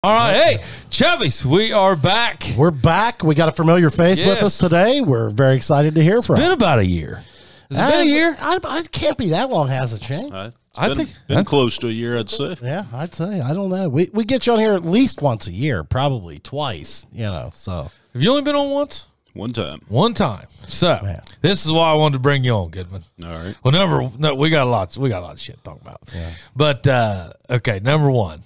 All right, hey, Chubbies, we are back. We're back. We got a familiar face with us today. We're very excited to hear from. It's been about a year. Has it been a year? I can't be that long, has it, Shane? I think been close to a year, I'd say. Yeah, I'd say. I don't know. We get you on here at least once a year, probably twice. So have you only been on once? One time. One time. So this is why I wanted to bring you on, Goodman. All right. Well, we got a lot of shit to talk about. Yeah. But okay, number one.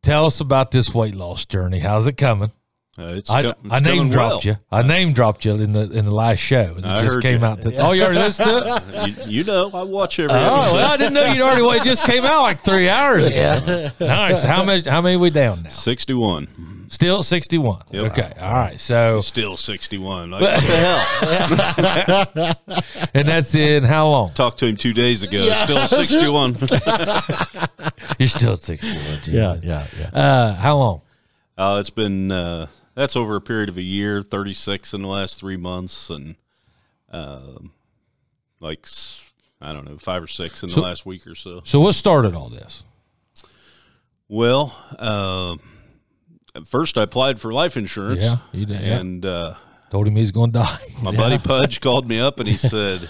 Tell us about this weight loss journey. How's it coming? I name dropped you. I name dropped you in the last show. It just came out. Oh, you already listened to it? You know, I watch every episode. Well, I didn't know you'd already. It just came out like 3 hours ago. Yeah. All right. So how many are we down now? 61. Still 61. Yep. Okay. All right. So still 61. Like, what the hell? And that's in how long? Talked to him 2 days ago. Yeah. Still 61. You're still 61. Yeah. How long? It's been that's over a period of a year. 36 in the last 3 months, and like I don't know, 5 or 6 in the last week or so. So what started all this? Well, at first I applied for life insurance. Yeah, you did. And told him he's going to die. My buddy Pudge called me up and he said,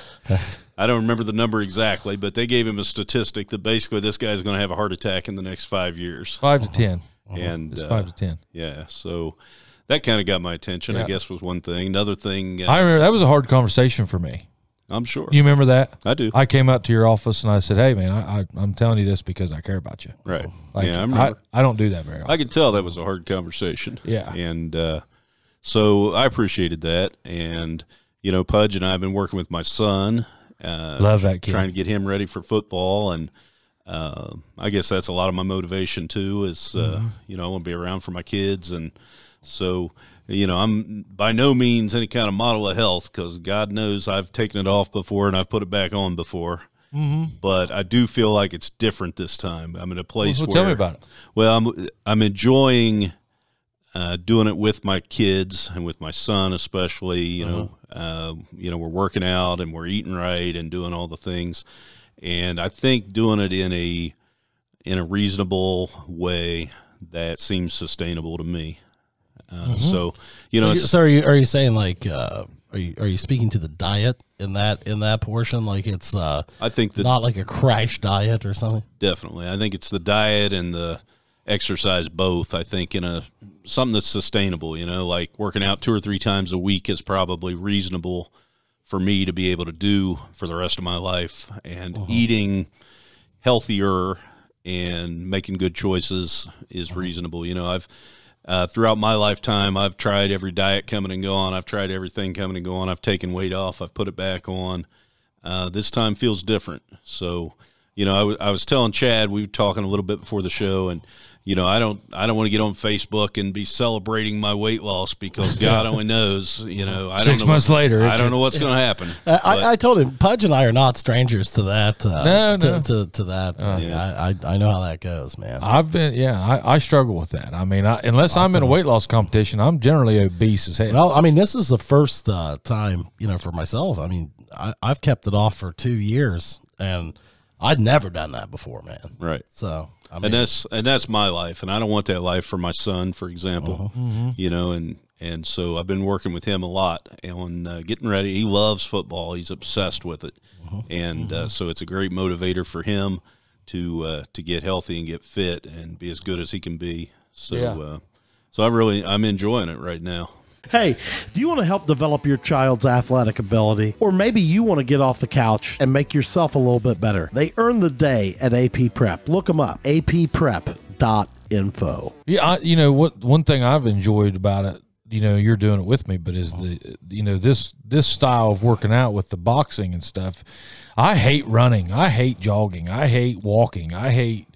I don't remember the number exactly, but they gave him a statistic that basically this guy's going to have a heart attack in the next 5 years. 5 to 10. And it's 5 to 10. Yeah, so that kind of got my attention, I guess, was one thing. Another thing. I remember that was a hard conversation for me. I'm sure. You remember that? I do. I came out to your office and I said, hey, man, I'm telling you this because I care about you. Right. Like, yeah, I remember. I don't do that very often. I could tell that was a hard conversation. Yeah. And so I appreciated that. And, you know, Pudge and I have been working with my son. Love that kid. Trying to get him ready for football. And I guess that's a lot of my motivation, too, is, you know, I want to be around for my kids. And so, you know, I'm by no means any kind of model of health because God knows I've taken it off before and I've put it back on before. But I do feel like it's different this time. I'm in a place where. Tell me about it. Well, I'm enjoying doing it with my kids and with my son especially. You know, we're working out and we're eating right and doing all the things. And I think doing it in a reasonable way that seems sustainable to me. So, you know, so are you saying like, are you speaking to the diet in that portion? Like it's, I think that not like a crash diet or something. Definitely. I think it's the diet and the exercise, both. I think in something that's sustainable, you know, like working out 2 or 3 times a week is probably reasonable for me to be able to do for the rest of my life, and eating healthier and making good choices is reasonable. You know, I've, throughout my lifetime, I've tried every diet coming and gone. I've tried everything coming and going. I've taken weight off. I've put it back on. This time feels different. So, you know, I was telling Chad, we were talking a little bit before the show, and, you know, I don't want to get on Facebook and be celebrating my weight loss because God only knows, you know. 6 months later. I don't know what's going to happen. I told him, Pudge and I are not strangers to that. No. To that. I know how that goes, man. I've been, I struggle with that. I mean, unless I'm in a weight loss competition, I'm generally obese as hell. Well, I mean, this is the first time, you know, for myself. I mean, I've kept it off for 2 years, and I'd never done that before, man. Right. So, I mean, and that's my life, and I don't want that life for my son, for example. You know, and so I've been working with him a lot on getting ready. He loves football; he's obsessed with it, and so it's a great motivator for him to get healthy and get fit and be as good as he can be. So, so I'm enjoying it right now. Hey, do you want to help develop your child's athletic ability? Or maybe you want to get off the couch and make yourself a little bit better? They earn the day at AP Prep. Look them up, apprep.info. Yeah, you know, one thing I've enjoyed about it, you know, you're doing it with me, but is this style of working out with the boxing and stuff. I hate running. I hate jogging. I hate walking. I hate,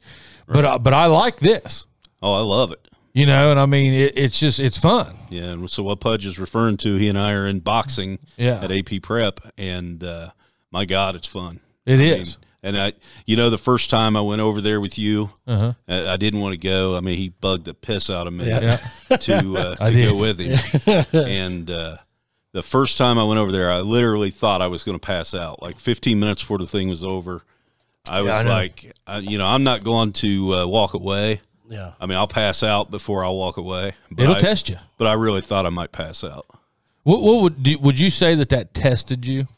but I like this. Oh, I love it. You know, and I mean, it's fun. Yeah, and so what Pudge is referring to, he and I are in boxing at AP Prep, and my God, it's fun. It is. And you know, the first time I went over there with you, I didn't want to go. I mean, he bugged the piss out of me to go with him. And the first time I went over there, I literally thought I was going to pass out. Like 15 minutes before the thing was over, I was like, you know, I'm not going to walk away. Yeah. I mean, I'll pass out before I walk away. But It'll test you. But I really thought I might pass out. What would you say that tested you?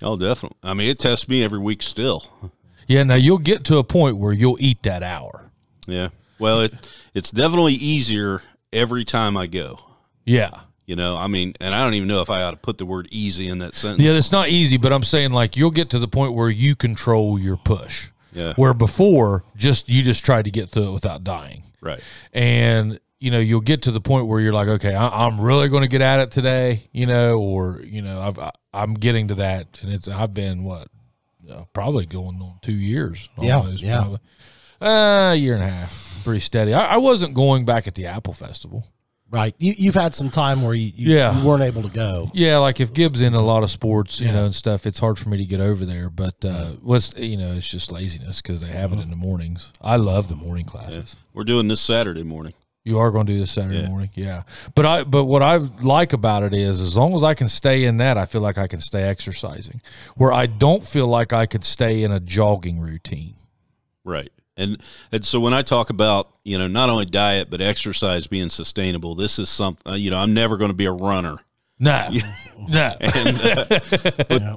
Oh, definitely. I mean, it tests me every week still. Yeah. Now you'll get to a point where you'll eat that hour. Yeah. Well, it's definitely easier every time I go. Yeah. You know, I mean, and I don't even know if I ought to put the word easy in that sentence. Yeah, it's not easy, but I'm saying like you'll get to the point where you control your push. Yeah. Where before you just tried to get through it without dying. Right. And you know, you'll get to the point where you're like, okay, I'm really going to get at it today, you know, or you know, I'm getting to that, and I've been probably going on 2 years. Almost, yeah. probably. A year and a half, pretty steady. I wasn't going back at the Apple Festival. Right. You've had some time where you weren't able to go. Yeah, like if Gibbs in a lot of sports, you know, and stuff, it's hard for me to get over there. But it's just laziness because they have it in the mornings. I love the morning classes. Yeah. We're doing this Saturday morning. You are going to do this Saturday morning, yeah. But what I like about it is as long as I can stay in that, I feel like I can stay exercising. Where I don't feel like I could stay in a jogging routine. Right. And so when I talk about, you know, not only diet but exercise being sustainable, this is something, you know, I'm never going to be a runner. No. No.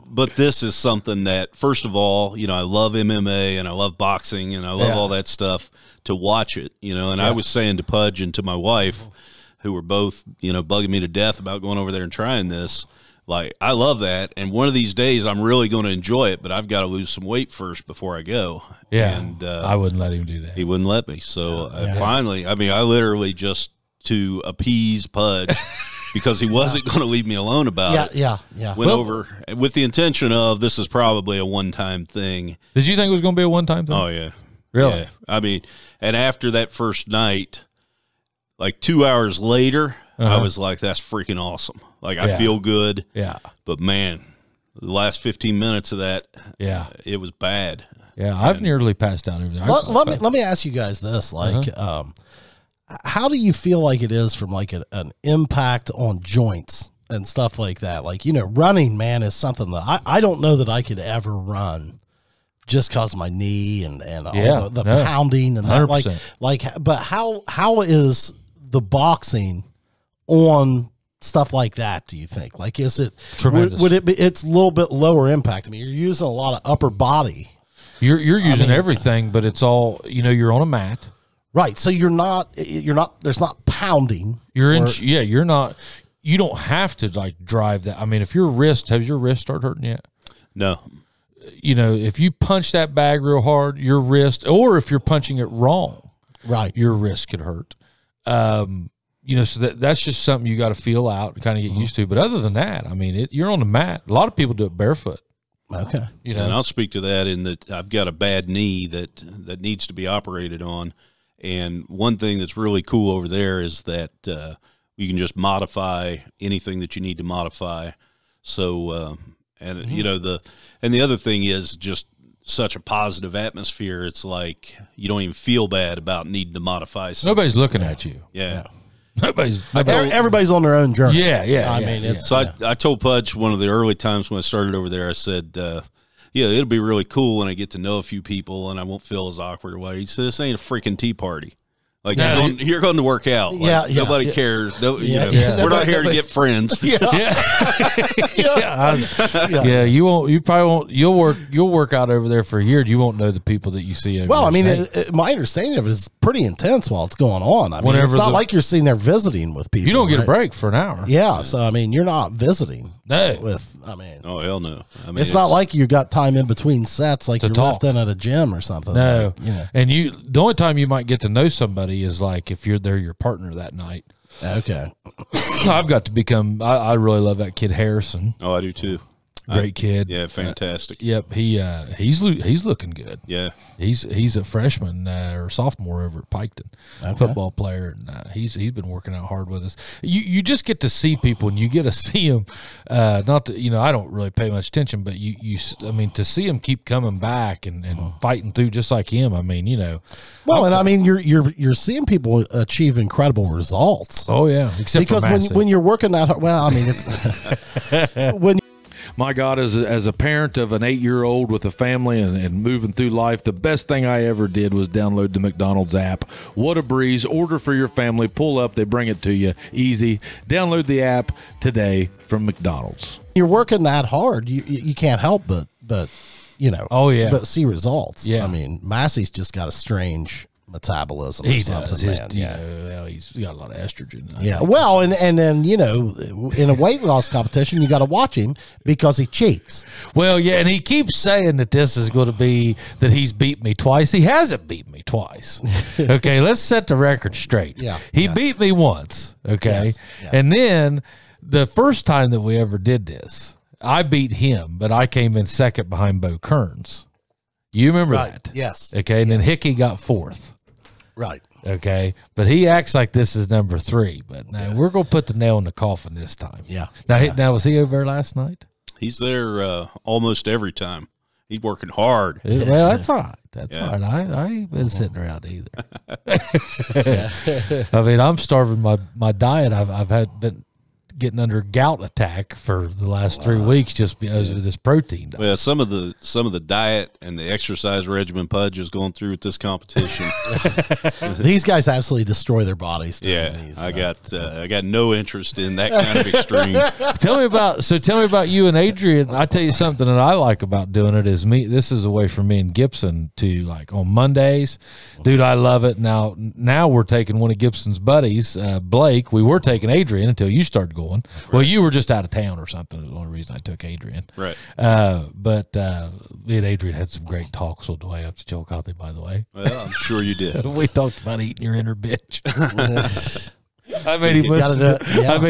But this is something that, first of all, you know, I love MMA and I love boxing and I love all that stuff to watch it, you know. And I was saying to Pudge and to my wife, who were both, you know, bugging me to death about going over there and trying this, like, I love that. And one of these days I'm really going to enjoy it, but I've got to lose some weight first before I go. Yeah. And I wouldn't let him do that. He wouldn't let me. So finally, I mean, I literally just to appease Pudge because he wasn't going to leave me alone about it. Yeah. Went over with the intention of this is probably a one-time thing. Did you think it was going to be a one-time thing? Oh, yeah. Really? Yeah. I mean, and after that first night, like 2 hours later, I was like, that's freaking awesome. Like, I feel good. Yeah. But, man, the last 15 minutes of that, it was bad. Yeah, I've nearly passed out over there. Let me ask you guys this. Like, how do you feel like it is from like an impact on joints and stuff like that? Like, you know, running, man, is something that I don't know that I could ever run just because of my knee and all the pounding and that. 100%. But how is the boxing on stuff like that, do you think? Like, is it tremendous? Would it be? It's a little bit lower impact. I mean, you're using a lot of upper body. You're using everything, but it's all, you know, you're on a mat. Right. So you're not, there's not pounding. You're not, you don't have to like drive that. I mean, if has your wrist started hurting yet? No. You know, if you punch that bag real hard, your wrist, or if you're punching it wrong, right, your wrist could hurt. You know, so that's just something you got to feel out and kind of get used to. But other than that, I mean, you're on the mat. A lot of people do it barefoot. Okay. You know, and I'll speak to that in that I've got a bad knee that needs to be operated on. And one thing that's really cool over there is that you can just modify anything that you need to modify. So, you know, the other thing is just such a positive atmosphere. It's like you don't even feel bad about needing to modify something. Nobody's looking at you. Yeah. Everybody's on their own journey. Yeah. I mean, it's so I told Pudge one of the early times when I started over there, I said, it'll be really cool when I get to know a few people and I won't feel as awkward or what. He said, this ain't a freaking tea party. Like, you're going to work out. Like, nobody cares. No, we're not here to get friends. You won't. You probably won't. You'll work out over there for a year. And you won't know the people that you see. Well, I mean, my understanding of it is pretty intense while it's going on. I mean, it's not like you're sitting there visiting with people. You don't get a break for an hour. Yeah, so I mean, you're not visiting. No. Oh hell no. I mean, it's not like you got time in between sets, like you're lifting at a gym or something. No, like, and the only time you might get to know somebody is like if they're your partner that night. Okay. I've got to become. I really love that kid Harrison. Oh, I do too. Great kid. Yeah, fantastic. Yep, he's looking good. Yeah, he's a freshman or sophomore over at Piketon, football player, and he's been working out hard with us. You just get to see people, and you get to see them. Not that I don't really pay much attention, but I mean, to see him keep coming back and fighting through just like him. I mean, Well, and I mean, you're seeing people achieve incredible results. Oh yeah, except because for when you're working that hard, well, I mean, it's when. My God, as a parent of an 8-year-old with a family and moving through life, the best thing I ever did was download the McDonald's app. What a breeze. Order for your family. Pull up. They bring it to you. Easy. Download the app today from McDonald's. You're working that hard. You can't help but Oh, yeah. but see results. Yeah. I mean, Massey's just got a strange metabolism. He or something, does. man. He's got a lot of estrogen. Yeah. Well, and then, in a weight loss competition, you got to watch him because he cheats. Well, yeah, and he keeps saying that this is going to be that he's beat me twice. He hasn't beat me twice. Okay, let's set the record straight. Yeah. He beat me once, okay? Yes. Yeah. And then the first time that we ever did this, I beat him, but I came in second behind Bo Kearns. You remember that? Yes. Okay, and then Hickey got fourth. Right. Okay, but he acts like this is number 3. But now we're going to put the nail in the coffin this time. Yeah. Now was he over there last night? He's there almost every time. He's working hard. Well, that's all right. That's Yeah. all right. I ain't been sitting around either. I mean, I'm starving my diet. I've been getting under a gout attack for the last 3 weeks just because of this protein diet. Well, some of the diet and the exercise regimen Pudge is going through with this competition. These guys absolutely destroy their bodies. Yeah, These, I got no interest in that kind of extreme. Tell me about you and Adrian. I tell you something that I like about doing it is this is a way for me and Gibson to, like, on Mondays, dude, I love it. Now we're taking one of Gibson's buddies, Blake. We were taking Adrian until you started going. Well, you were just out of town or something. Is the only reason I took Adrian. Right. But me and Adrian had some great talks on the way up to Chillicothe, by the way. Well, I'm sure you did. We talked about eating your inner bitch. I made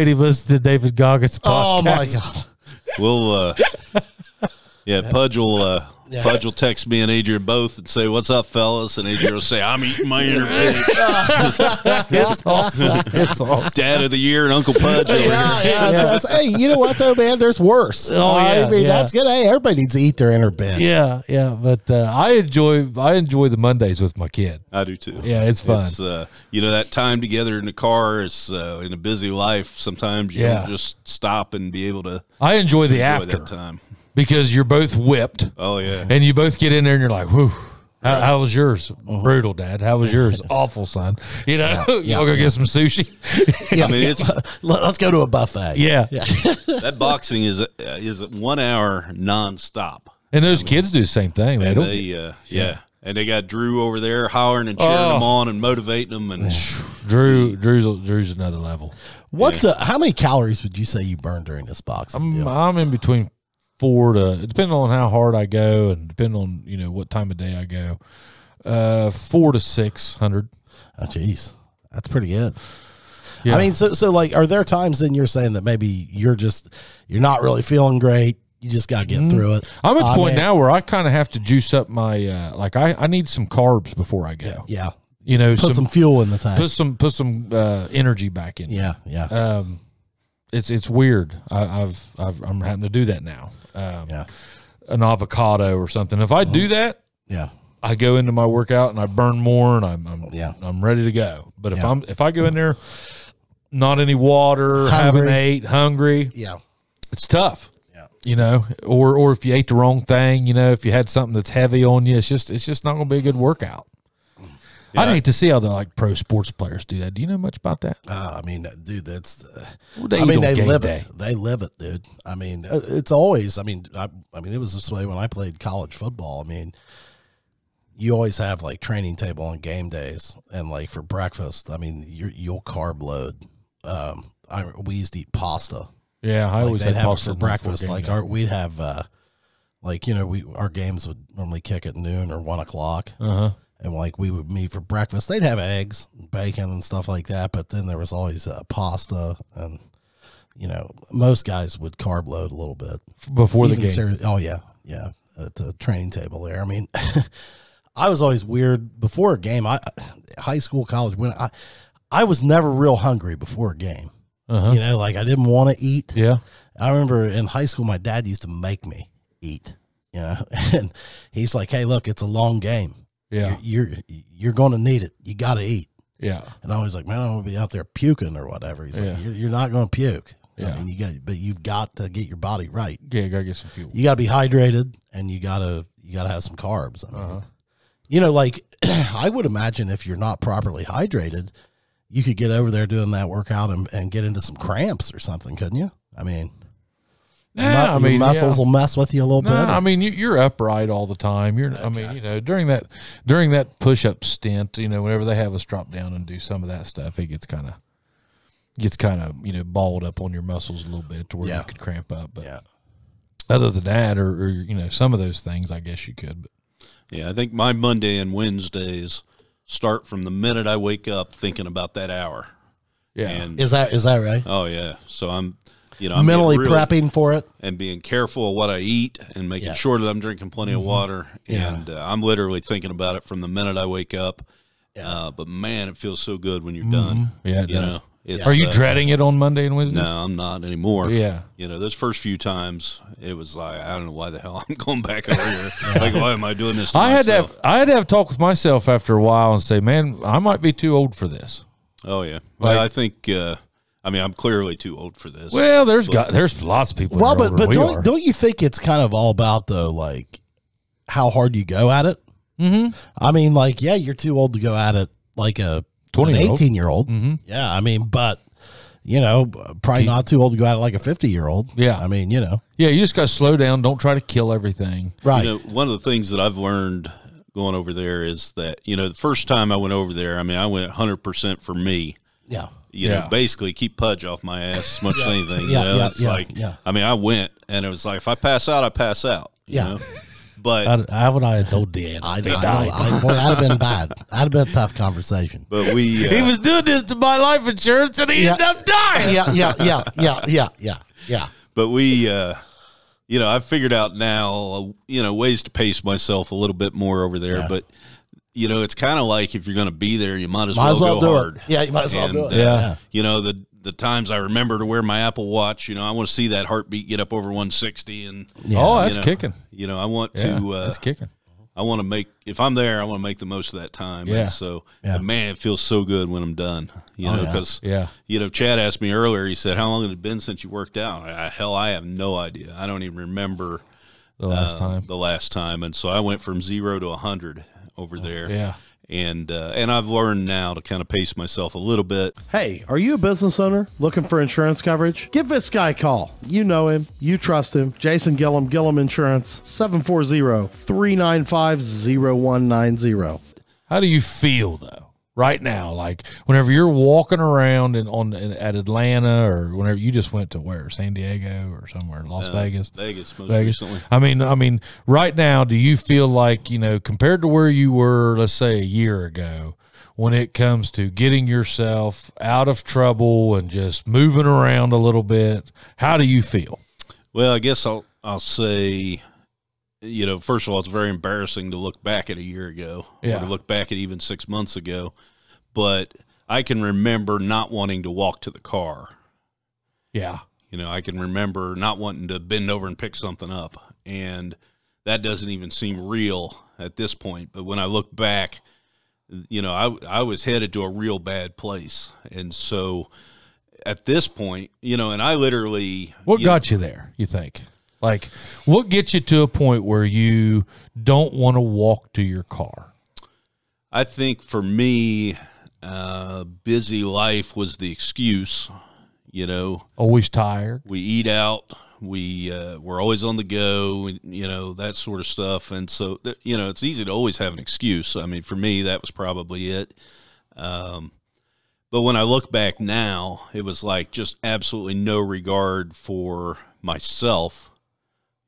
him listen to David Goggins' podcast. Oh my God. We'll Pudge will text me and Adrian both and say, "What's up, fellas?" And Adrian will say, "I'm eating my inner bitch." It's awesome. It's awesome. Dad of the year and Uncle Pudge over here. Hey, you know what though, man? There's worse. I mean, that's good. Hey, everybody needs to eat their inner bitch. Yeah. But I enjoy the Mondays with my kid. I do too. Yeah, it's fun. It's, that time together in the car is in a busy life. Sometimes you don't just stop and be able to. I enjoy the after that time because you're both whipped. Oh yeah, and you both get in there and you're like, whew. How was yours? Brutal, Dad. How was yours? Awful, son. Y'all go get some sushi. I mean, let's go to a buffet. Yeah. That boxing is 1 hour nonstop. And those kids do the same thing. And and they got Drew over there hollering and cheering them on and motivating them. And Drew's another level. How many calories would you say you burned during this boxing? I'm in between 4 to, depending on how hard I go and depending on what time of day I go, 400 to 600. Oh, geez, that's pretty good. Yeah. I mean, so like, are there times then you're saying that maybe you're not really feeling great? You just got to get through it. I'm at the point now where I kind of have to juice up my I need some carbs before I go. Yeah. Put some fuel in the tank. Put some energy back in. Yeah. It's weird. I'm having to do that now. An avocado or something. If I do that, I go into my workout and I burn more and I'm ready to go. But if I go in there, not any water, haven't ate, hungry, it's tough. Or if you ate the wrong thing, if you had something that's heavy on you, it's just not going to be a good workout. Yeah. I'd hate to see how the pro sports players do that. Do you know much about that? I mean, dude, they live it. They live it, dude. I mean, it's always. I mean, it was this way when I played college football. I mean, you always have like training table on game days, and like for breakfast, I mean, you'll carb load. We used to eat pasta. Yeah, I always had pasta for breakfast. Like we'd have, our games would normally kick at noon or 1 o'clock. And like we would meet for breakfast. They'd have eggs, bacon, and stuff like that. But then there was always pasta, and most guys would carb load a little bit before the game. At the training table there. I mean, I was always weird before a game. High school, college, when I was never real hungry before a game. Like I didn't want to eat. Yeah, I remember in high school, my dad used to make me eat. And he's like, "Hey, look, it's a long game. Yeah, you're going to need it. You got to eat." Yeah, and I was like, "Man, I'm going to be out there puking or whatever." He's like, "You're not going to puke." Yeah. I mean, you've got to get your body right. Yeah, you gotta get some fuel. You got to be hydrated, and you gotta have some carbs. I mean, like I would imagine if you're not properly hydrated, you could get over there doing that workout and get into some cramps or something, couldn't you? I mean, Yeah, your muscles will mess with you a little bit. I mean, you're upright all the time. I mean, during that push-up stint, whenever they have us drop down and do some of that stuff, it gets kind of balled up on your muscles a little bit to where you could cramp up. But other than that, or some of those things, I guess you could. But yeah, I think my Monday and Wednesdays start from the minute I wake up thinking about that hour. Yeah, and, is that right? Oh yeah, so I'm mentally prepping for it and being careful of what I eat and making sure that I'm drinking plenty of water. And I'm literally thinking about it from the minute I wake up. But man, it feels so good when you're done. Yeah, it does. Are you dreading it on Monday and Wednesdays? No, I'm not anymore. Yeah. Those first few times, it was like, I don't know why the hell I'm going back over here. Like, why am I doing this to myself? I had to have a talk with myself after a while and say, man, I might be too old for this. Oh, yeah. Well, I think, I'm clearly too old for this. Well, there's lots of people. Well, but don't you think it's kind of all about, though, like how hard you go at it? Mm-hmm. I mean, like, you're too old to go at it like an 18-year-old. Mm-hmm. Yeah, I mean, but, probably not too old to go at it like a 50-year-old. Yeah. I mean, Yeah, you just got to slow down. Don't try to kill everything. Right. One of the things that I've learned going over there is that, the first time I went over there, I went 100% for me. Yeah. Basically keep Pudge off my ass as much as anything. I went, and it was like, if I pass out, I pass out. You know? But haven't I told Dan? Boy, that'd have been bad. That'd have been a tough conversation. But we he was doing this to my life insurance, and he ended up dying. Yeah. But we, I've figured out now, ways to pace myself a little bit more over there. But it's kind of like if you're going to be there, you might as well go hard. It. Yeah, you might as well do it. The times I remember to wear my Apple Watch, I want to see that heartbeat get up over 160, and that's kicking. I want to. That's kicking. I want to make, if I'm there, I want to make the most of that time. Yeah. And so, man, it feels so good when I'm done. Because Chad asked me earlier. He said, "How long had it been since you worked out?" I have no idea. I don't even remember the last time. And so I went from 0 to 100 over there. Yeah. And I've learned now to kind of pace myself a little bit. Hey, are you a business owner looking for insurance coverage? Give this guy a call. You know him. You trust him. Jason Gillum, Gillum Insurance, 740-395-0190. How do you feel, though, right now? Like, whenever you're walking around at Atlanta, or whenever you just went to where? San Diego or somewhere? Las Vegas? Vegas, recently. I mean, right now, do you feel like, compared to where you were, let's say, a year ago, when it comes to getting yourself out of trouble and just moving around a little bit, how do you feel? Well, I guess I'll say, first of all, it's very embarrassing to look back at a year ago, or to look back at even 6 months ago. But I can remember not wanting to walk to the car. Yeah. I can remember not wanting to bend over and pick something up. And that doesn't even seem real at this point. But when I look back, I was headed to a real bad place. And so at this point, and I literally... What got you there, you think? Like, what gets you to a point where you don't want to walk to your car? I think for me, busy life was the excuse, Always tired. We eat out. We're always on the go, that sort of stuff. And so, it's easy to always have an excuse. I mean, for me, that was probably it. But when I look back now, it was like just absolutely no regard for myself.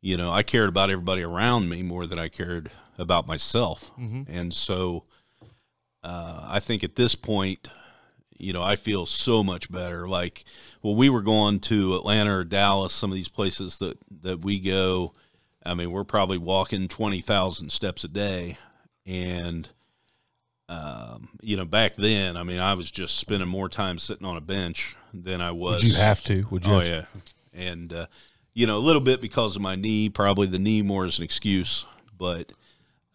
I cared about everybody around me more than I cared about myself. Mm-hmm. And so I think at this point, I feel so much better. Like, we were going to Atlanta or Dallas, some of these places that we go. I mean, we're probably walking 20,000 steps a day. And, back then, I was just spending more time sitting on a bench than I was. Would you have to? Yeah. And, a little bit because of my knee, probably the knee more as an excuse, but,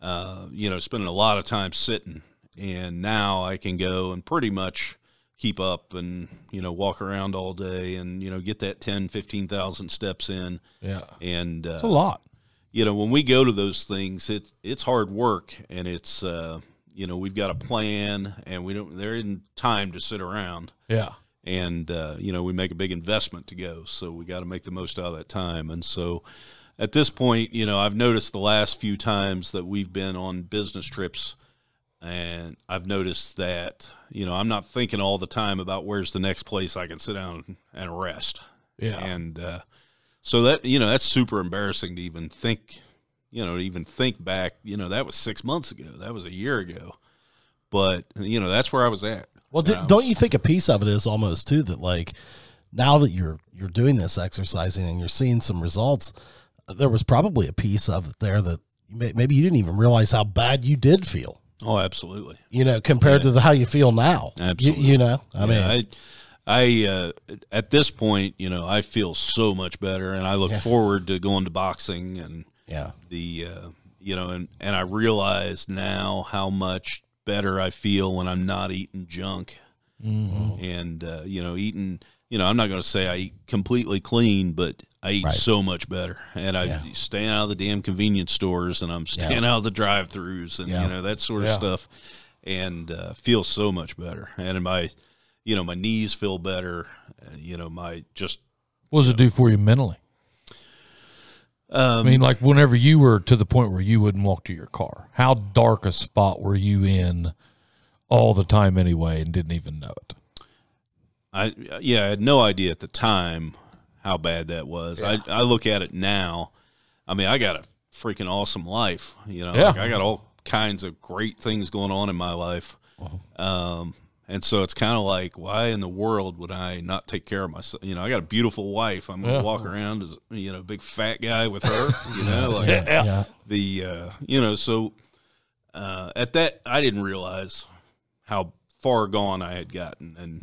spending a lot of time sitting. And now I can go and pretty much keep up and, walk around all day and, get that 10, 15,000 steps in. Yeah. And it's a lot. When we go to those things, it's hard work, and it's, we've got a plan, and there isn't time to sit around. Yeah. And, we make a big investment to go, so we got to make the most out of that time. And so at this point, I've noticed the last few times that we've been on business trips, and I've noticed that, I'm not thinking all the time about where's the next place I can sit down and rest. Yeah. And so that, that's super embarrassing to even think, back, that was 6 months ago. That was a year ago. But, that's where I was at. Well, don't you think a piece of it is almost too that, like, now that you're doing this exercising and you're seeing some results, there was probably a piece of it there that maybe you didn't even realize how bad you did feel. Oh, absolutely. Compared to how you feel now. Absolutely. I mean, I at this point, I feel so much better, and I look forward to going to boxing, and and I realize now how much better I feel when I'm not eating junk, and eating. I'm not going to say I eat completely clean, but I eat so much better, and I staying out of the damn convenience stores, and I'm staying out of the drive-throughs, and that sort of stuff, and feel so much better, and my knees feel better, my just. What does it do for you mentally? I mean, like whenever you were to the point where you wouldn't walk to your car, how dark a spot were you in all the time anyway and didn't even know it? I had no idea at the time how bad that was. Yeah. I look at it now. I mean, I got a freaking awesome life. Like I got all kinds of great things going on in my life. And so it's kind of like, why in the world would I not take care of myself? I got a beautiful wife. I'm going to walk around as, a big fat guy with her, so at that, I didn't realize how far gone I had gotten. And,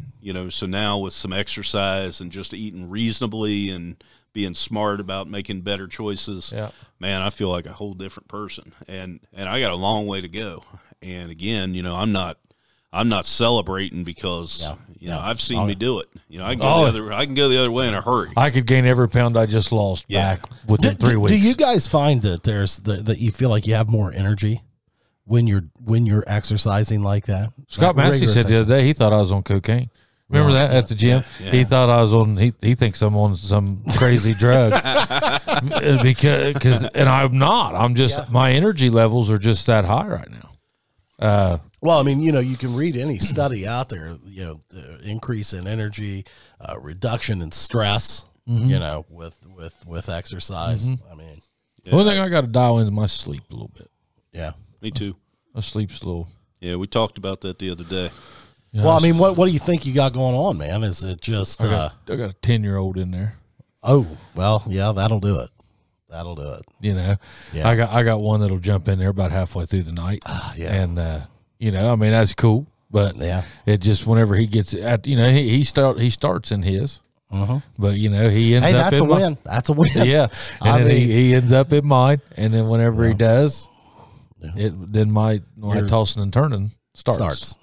so now with some exercise and just eating reasonably and being smart about making better choices, man, I feel like a whole different person. And I got a long way to go. And again, I'm not celebrating because I've seen me do it. I can go the other way in a hurry. I could gain every pound I just lost back within 3 weeks. Do you guys find that that you feel like you have more energy when you're exercising like that? Scott Massey said the other day he thought I was on cocaine. Remember that at the gym? Yeah. He thought I was on. He thinks I'm on some crazy drug because I'm not. I'm just my energy levels are just that high right now. Well, I mean, you can read any study out there, the increase in energy, reduction in stress, with exercise. I mean, the only thing I got to dial in is my sleep a little bit. Yeah. Me too. My sleep's slow. Yeah, we talked about that the other day. Yeah, well, I mean, what do you think you got going on, man? Is it just I got a 10-year-old in there. Oh, well, yeah, that'll do it. That'll do it. Yeah. I got one that'll jump in there about halfway through the night. And I mean, that's cool, but it just whenever he gets at he starts in his. But he ends up that's in a win. That's a win. Yeah. And then he ends up in mine, and then whenever he does, then my tossing and turning starts.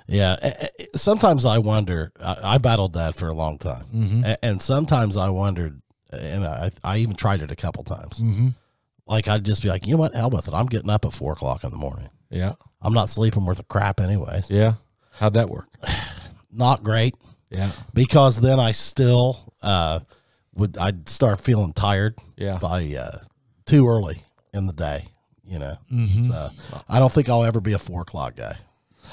Yeah. Sometimes I wonder, I battled that for a long time. And sometimes I wondered, and I even tried it a couple times. Like, I'd just be like, you know what? Hell with it. I'm getting up at 4 o'clock in the morning. Yeah. I'm not sleeping worth a crap anyways. Yeah. How'd that work? Not great. Yeah. Because then I still I'd start feeling tired by too early in the day, So I don't think I'll ever be a 4 o'clock guy.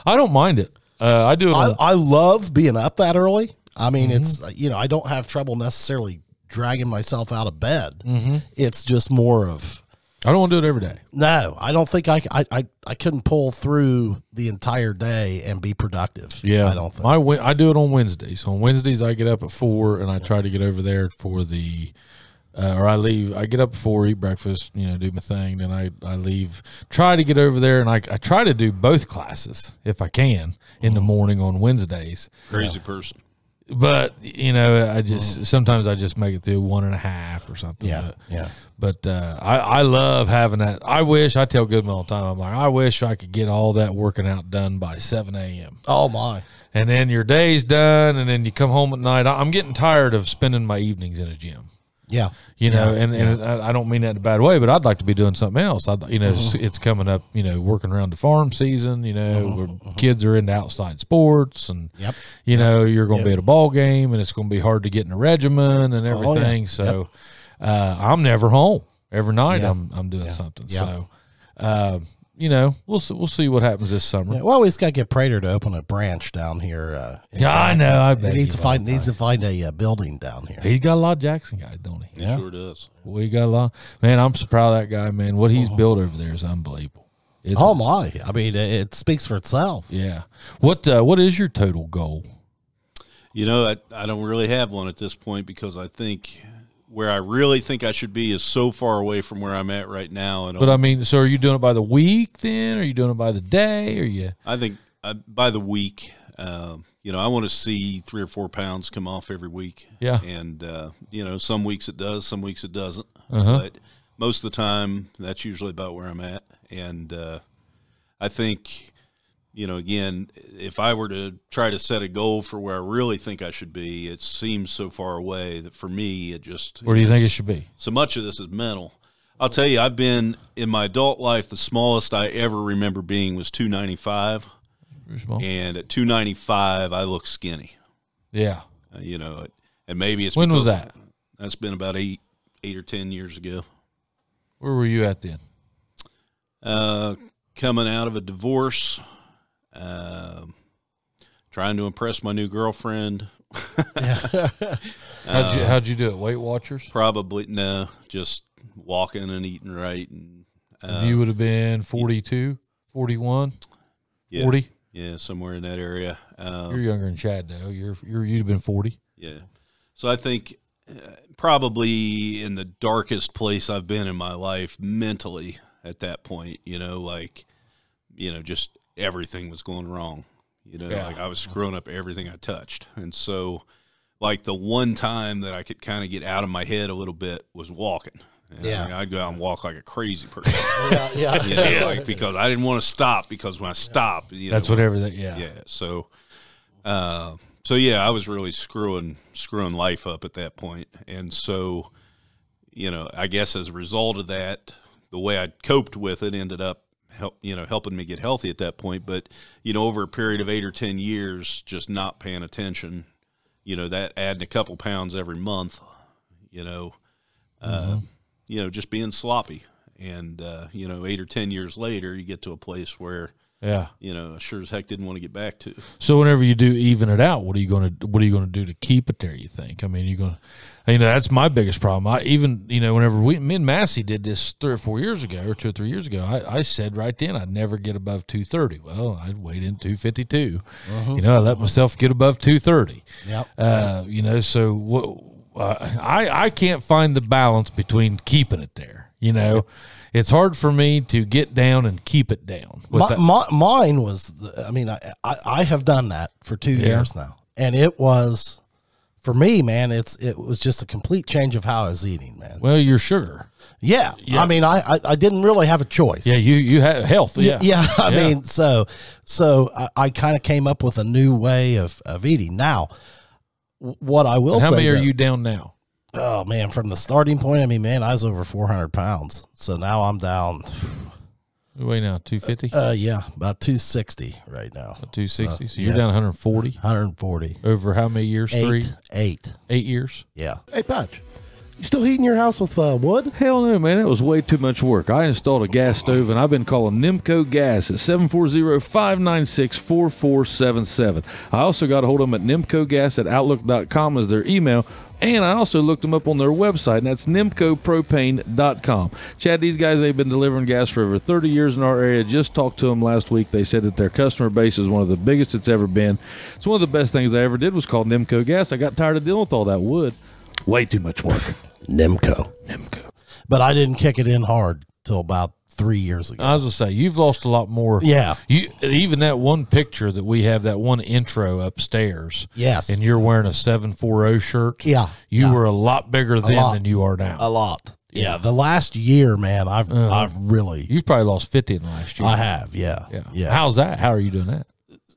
I don't mind it. I do it. I love being up that early. I mean, it's, I don't have trouble necessarily dragging myself out of bed. It's just more of, I don't want to do it every day. No, I don't think I couldn't pull through the entire day and be productive. Yeah. I don't think. I do it on Wednesdays. On Wednesdays, I get up at 4 and I try to get over there for the, I get up at 4, eat breakfast, do my thing. Then I leave, try to get over there. And I try to do both classes if I can in the morning on Wednesdays. Crazy person. But I just sometimes I just make it through 1.5 or something. But I love having that. I tell Goodman all the time. I'm like, I wish I could get all that working out done by 7 a.m. Oh my! and then your day's done, and then you come home at night. I'm getting tired of spending my evenings in a gym. Yeah. You know, and I don't mean that in a bad way, but I'd like to be doing something else. It's coming up, working around the farm season, where kids are into outside sports, and, you're going to be at a ball game, and it's going to be hard to get in a regimen and everything. So I'm never home. Every night I'm doing something. So, we'll see what happens this summer. Yeah, well, we just got to get Prater to open a branch down here. I know. I bet he needs to find a building down here. He's got a lot of Jackson guys, don't he? He sure does. We got a lot. Man, I'm so proud of that guy, man. What he's built over there is unbelievable. My! I mean, it speaks for itself. Yeah. What is your total goal? I don't really have one at this point, because I think where I really think I should be is so far away from where I'm at right now. But I mean, so are you doing it by the week then? Are you doing it by the day? Or you? I think by the week. I want to see 3 or 4 pounds come off every week. Yeah. And some weeks it does, some weeks it doesn't. But most of the time, that's usually about where I'm at. And I think, again, if I were to try to set a goal for where I really think I should be, it seems so far away that for me, it just... Where do you think it should be? So much of this is mental. I'll tell you, I've been, in my adult life, the smallest I ever remember being was 295. And at 295, I look skinny. Yeah. And maybe it's... When was that? That's been about 8 or 10 years ago. Where were you at then? Coming out of a divorce... trying to impress my new girlfriend. How'd you do it? Weight Watchers? Probably no, just walking and eating right. And you would have been 42, 41, 40. Yeah, somewhere in that area. You're younger than Chad, though. You'd have been 40. Yeah. So I think probably in the darkest place I've been in my life mentally at that point. Just everything was going wrong. Like I was screwing up everything I touched. And so, like, the one time that I could kind of get out of my head a little bit was walking. And I'd go out and walk like a crazy person. Because I didn't want to stop, because when I stopped, that's what everything. Yeah. So, I was really screwing life up at that point. And so, I guess as a result of that, the way I coped with it ended up helping me get healthy at that point. But, over a period of 8 or 10 years, just not paying attention, that adding a couple pounds every month, just being sloppy. And, 8 or 10 years later, you get to a place where, I sure as heck didn't want to get back to. So whenever you do even it out, what are you going to do to keep it there, you think? I mean, you're going to, that's my biggest problem. Whenever me and Massey did this 3 or 4 years ago, or 2 or 3 years ago, I said right then I'd never get above 230. Well, I'd weighed in 252. I let myself get above 230. Yep. So what, I can't find the balance between keeping it there, It's hard for me to get down and keep it down. Mine was, I have done that for 2 years now. And it was, for me, man, it was just a complete change of how I was eating, man. Well, your sugar. Yeah. I mean, I didn't really have a choice. Yeah, you had health. Yeah. I mean, so I kind of came up with a new way of eating. Now, what I will say. How many are you down now? Oh, man, from the starting point, I was over 400 pounds. So now I'm down. You weigh now 250? About 260 right now. 260? So you're down 140? 140. Over how many years? 8 years? Yeah. Hey, Patch, you still heating your house with wood? Hell no, man. It was way too much work. I installed a gas stove, and I've been calling Nemco Gas at 740-596-4477. I also got a hold of them at nemcogas@outlook.com as their email. And I also looked them up on their website, and that's nemcopropane.com. Chad, these guys, they've been delivering gas for over 30 years in our area. Just talked to them last week. They said that their customer base is one of the biggest it's ever been. It's one of the best things I ever did was call Nemco Gas. I got tired of dealing with all that wood. Way too much work. Nemco. But I didn't kick it in hard till about 3 years ago. I was going to say, you've lost a lot more. Yeah. Even that one picture that we have, that one intro upstairs. Yes. And you're wearing a 740 shirt. Yeah. You were a lot bigger then than you are now. A lot. Yeah. The last year, man, I've really. You've probably lost 50 in the last year. I have. Yeah. How's that? How are you doing that?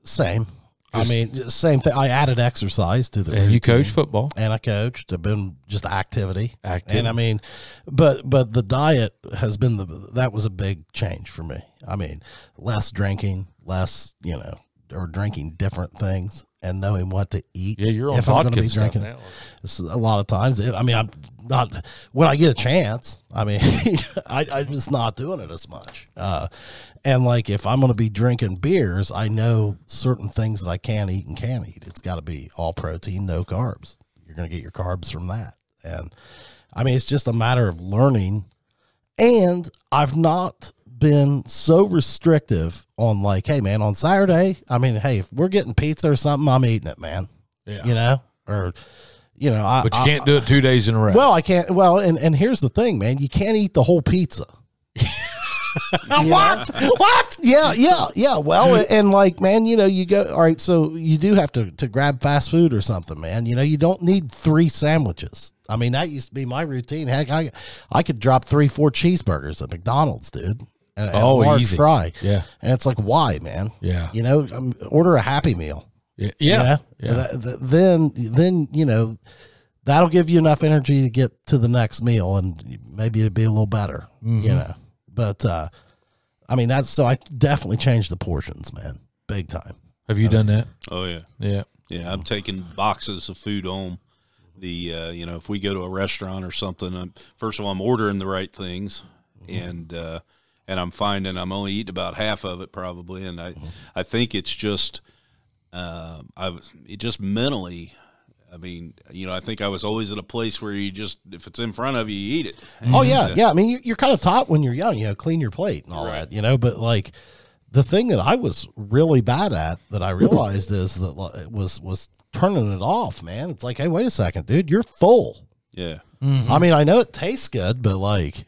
Same. I mean, same thing. I added exercise to the routine. And you coach football. And I coached. I've been just activity. And I mean, but the diet has been that was a big change for me. I mean, less drinking, less, or drinking different things and knowing what to eat. Yeah, you're on if I'm going to be vodka drinking now. It's a lot of times. I mean, I'm not, when I get a chance, I mean, I'm just not doing it as much. And like, if I'm going to be drinking beers, I know certain things that I can eat and can't eat. It's got to be all protein, no carbs. You're going to get your carbs from that. And I mean, it's just a matter of learning. And I've not been so restrictive on like, hey man, on Saturday, I mean, hey, if we're getting pizza or something, I'm eating it, man. Yeah. But you can't do it 2 days in a row. Well, I can't. Well, and here's the thing, man. You can't eat the whole pizza. What? Yeah. Well, and like, man, you go, all right, so you do have to grab fast food or something, man. You don't need 3 sandwiches. I mean, that used to be my routine. Heck, I could drop 3-4 cheeseburgers at McDonald's, dude. And a large fry. Yeah. And it's like, why, man? Yeah. Order a Happy Meal. Yeah. Then that'll give you enough energy to get to the next meal, and maybe it'd be a little better, But I mean, I definitely changed the portions, man, big time. Have you done that? Oh yeah, yeah. I'm taking boxes of food home. If we go to a restaurant or something, first of all, I'm ordering the right things, and I'm finding I'm only eating about half of it probably, and I think it's just just mentally. I mean, I think I was always at a place where you just, if it's in front of you, you eat it. Oh yeah. I mean, you're kind of taught when you're young, clean your plate and all that, But like, the thing that I was really bad at that I realized is that it was turning it off, man. It's like, hey, wait a second, dude, you're full. Yeah. Mm-hmm. I mean, I know it tastes good, but like,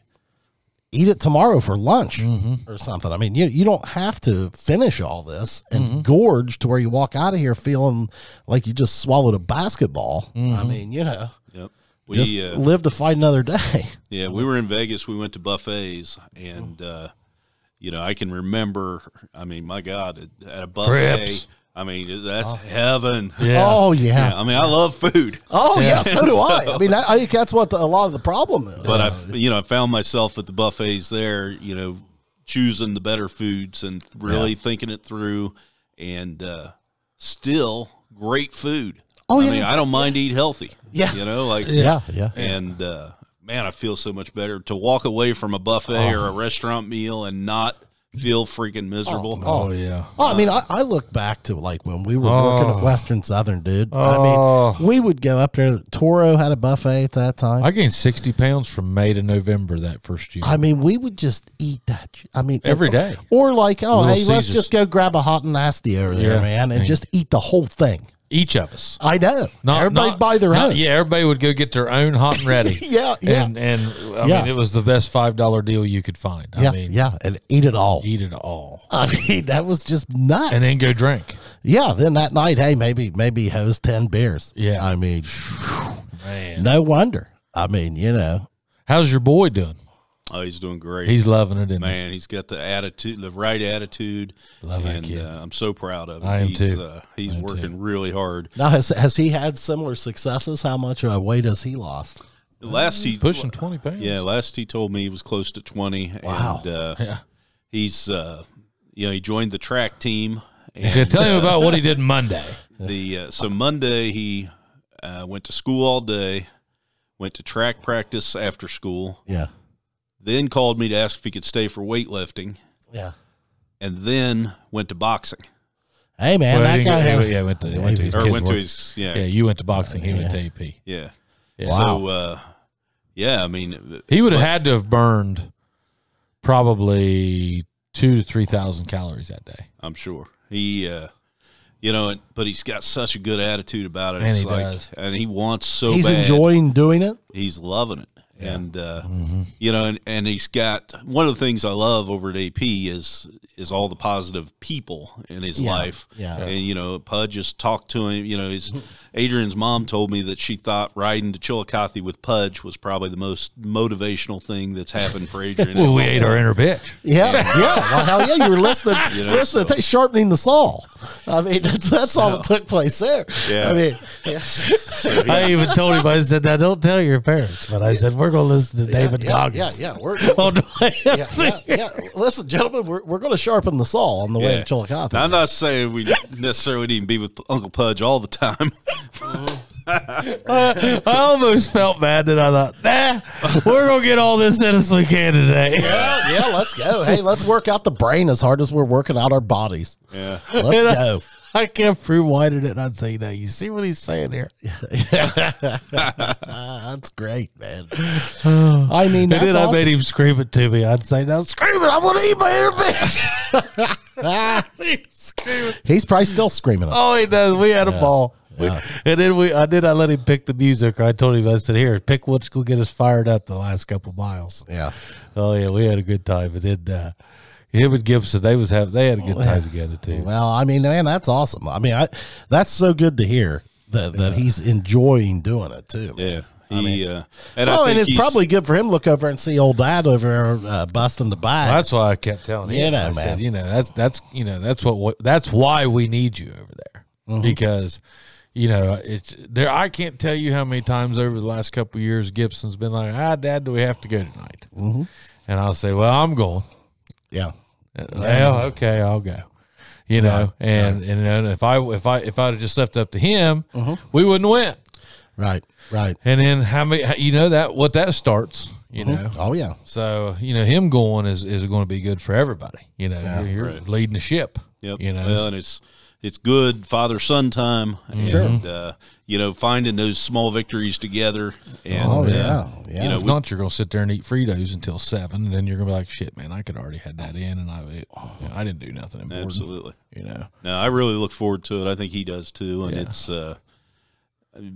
eat it tomorrow for lunch or something. I mean, you don't have to finish all this and gorge to where you walk out of here feeling like you just swallowed a basketball. I mean, Yep. Just live to fight another day. Yeah, we were in Vegas. We went to buffets, and I can remember. I mean, my God, at a buffet. Crepes. I mean, that's heaven. Yeah. Oh yeah. I mean, I love food. Oh yeah, so do I. I mean, I think that's what a lot of the problem is. But I found myself at the buffets there, choosing the better foods and really thinking it through, and still great food. Oh, I mean, I don't mind eat healthy. Yeah. Yeah. And man, I feel so much better to walk away from a buffet or a restaurant meal and not feel freaking miserable. Oh yeah. Oh, I mean, I look back to like when we were working at Western Southern, dude. I mean, we would go up there. Toro had a buffet at that time. I gained 60 pounds from May to November that first year. I mean, we would just eat that. I mean, every day. Or like, Little hey, let's Caesars. just go grab a hot and nasty over there, man, and just eat the whole thing. Each of us. I know. Everybody buy their own. Yeah, everybody would go get their own hot and ready. Yeah. And I mean, it was the best $5 deal you could find. I mean, and eat it all. Eat it all. I mean, that was just nuts. And then go drink. Yeah, then that night, hey, maybe hose 10 beers. Yeah. I mean, man, no wonder. I mean, How's your boy doing? Oh, he's doing great. He's loving it, isn't man. He's got the attitude, the right attitude. Love that and kid. I'm so proud of him. I am too. He's working really hard. Now, has he had similar successes? How much weight has he lost? Last he pushing 20 pounds. Yeah, last he told me he was close to 20. Wow. And he's he joined the track team. And, tell him about what he did Monday. So Monday he went to school all day, went to track practice after school. Yeah. Then called me to ask if he could stay for weightlifting. Yeah. And then went to boxing. Hey, man, that guy went to his or kids' went to work. his Yeah, you went to boxing. He went to AP. Yeah. Wow. So, I mean, he would have had to have burned probably 2,000 to 3,000 calories that day. I'm sure he, but he's got such a good attitude about it. And it's he like, does. and he wants so He's bad. enjoying doing it. He's loving it. Yeah. And, and he's got, one of the things I love over at AP is all the positive people in his life. Yeah. And, Pud just talked to him, Adrian's mom told me that she thought riding to Chillicothe with Pudge was probably the most motivational thing that's happened for Adrian. Well, we ate our inner bitch. Yeah. Well, hell yeah, you were listening, sharpening the saw. I mean, that's all that took place there. Yeah. I mean, I even told him, I said, now don't tell your parents, but I said, we're going to listen to David Goggins. Yeah. Yeah. Listen, gentlemen, we're going to sharpen the saw on the way to Chillicothe. Now, I'm not saying we necessarily need to be with Uncle Pudge all the time. I almost felt bad that I thought, we're going to get all this in us we can today. Yeah, let's go. Hey, let's work out the brain as hard as we're working out our bodies. Yeah. Let's go. I kept rewinding it and I'd say, now, you see what he's saying here? That's great, man. I mean, and that's then awesome. I made him scream it to me. I'd say, now scream it, I'm going to eat my inner bitch. He's probably still screaming it. Oh, he does. We had a ball. Yeah. And then I let him pick the music. I told him, I said, here, pick what's going to get us fired up the last couple miles. Yeah. Oh, yeah, we had a good time. But then him and Gibson, they had a good time together, too. Well, I mean, man, that's awesome. I mean, that's so good to hear that he's enjoying doing it, too. Yeah. And it's probably good for him to look over and see old dad over there busting the bag. Well, that's why I kept telling him. I said, that's why we need you over there. Mm-hmm. Because, it's there. I can't tell you how many times over the last couple of years Gibson's been like, Dad, do we have to go tonight? Mm-hmm. And I'll say, well, I'm going. Yeah. Well, okay, I'll go. And if I'd have just left it up to him, we wouldn't win. Right. And then how many? What that starts. Oh yeah. So him going is going to be good for everybody. You're leading the ship. Yep. Well, and it's good father-son time, and finding those small victories together. And, if not, you're going to sit there and eat Fritos until 7, and then you're going to be like, "Shit, man, I could already had that in, and I didn't do nothing important." Absolutely. No, I really look forward to it. I think he does too, and it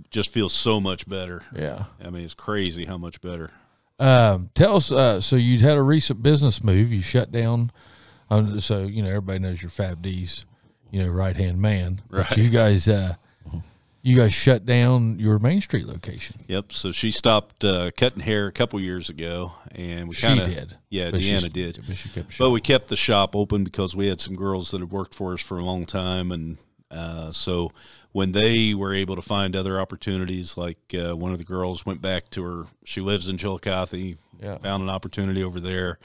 just feels so much better. Yeah. I mean, it's crazy how much better. Tell us. So you had a recent business move. You shut down. So everybody knows your Fab D's. Right hand man. Right. But you guys shut down your Main Street location. Yep. So she stopped cutting hair a couple years ago, and we She did. Yeah, But Deanna did. But she kept. But we kept the shop open because we had some girls that had worked for us for a long time, and so when they were able to find other opportunities, like one of the girls went back to her. She lives in Chillicothe. Yeah. Found an opportunity over there,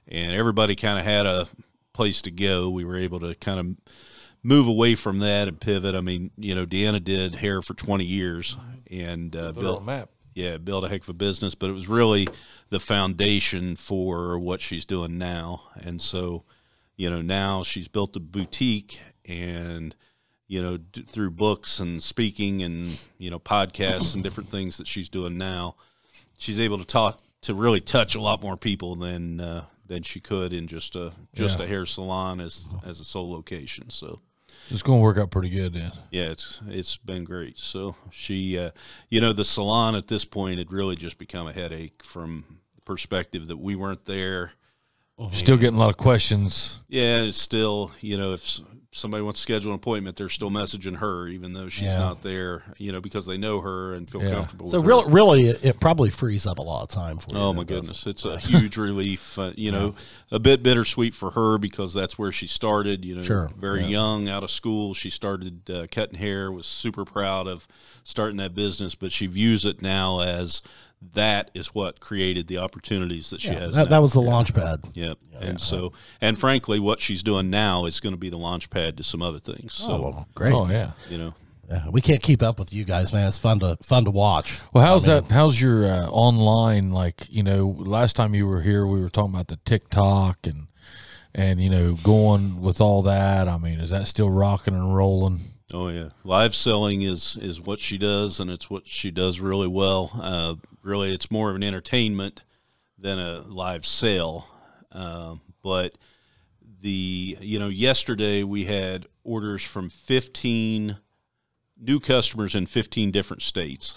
and everybody kind of had a place to go. We were able to kind of move away from that and pivot. I mean, Deanna did hair for 20 years and built a heck of a business, but it was really the foundation for what she's doing now. And so, now she's built a boutique, and, through books and speaking and, podcasts and different things that she's doing now, she's able to really touch a lot more people than she could in just a hair salon as a sole location. So it's going to work out pretty good then. Yeah, it's been great. So she, the salon at this point had really just become a headache from the perspective that we weren't there. Still getting a lot of questions. Yeah, it's still, if somebody wants to schedule an appointment, they're still messaging her, even though she's not there, because they know her and feel comfortable with her. So really, it probably frees up a lot of time for you. Oh, my goodness. It's a huge relief, a bit bittersweet for her because that's where she started, very young, out of school. She started cutting hair, was super proud of starting that business, but she views it now as that is what created the opportunities that she has now. That was the launch pad. Yep. And frankly, what she's doing now is going to be the launch pad to some other things. So, great. Oh, yeah. Yeah, we can't keep up with you guys, man. It's fun to watch. Well, how's your online, last time you were here, we were talking about the TikTok and going with all that. I mean, is that still rocking and rolling? Oh, yeah. Live selling is what she does, and it's what she does really well. Really, it's more of an entertainment than a live sale. But yesterday we had orders from 15 new customers in 15 different states.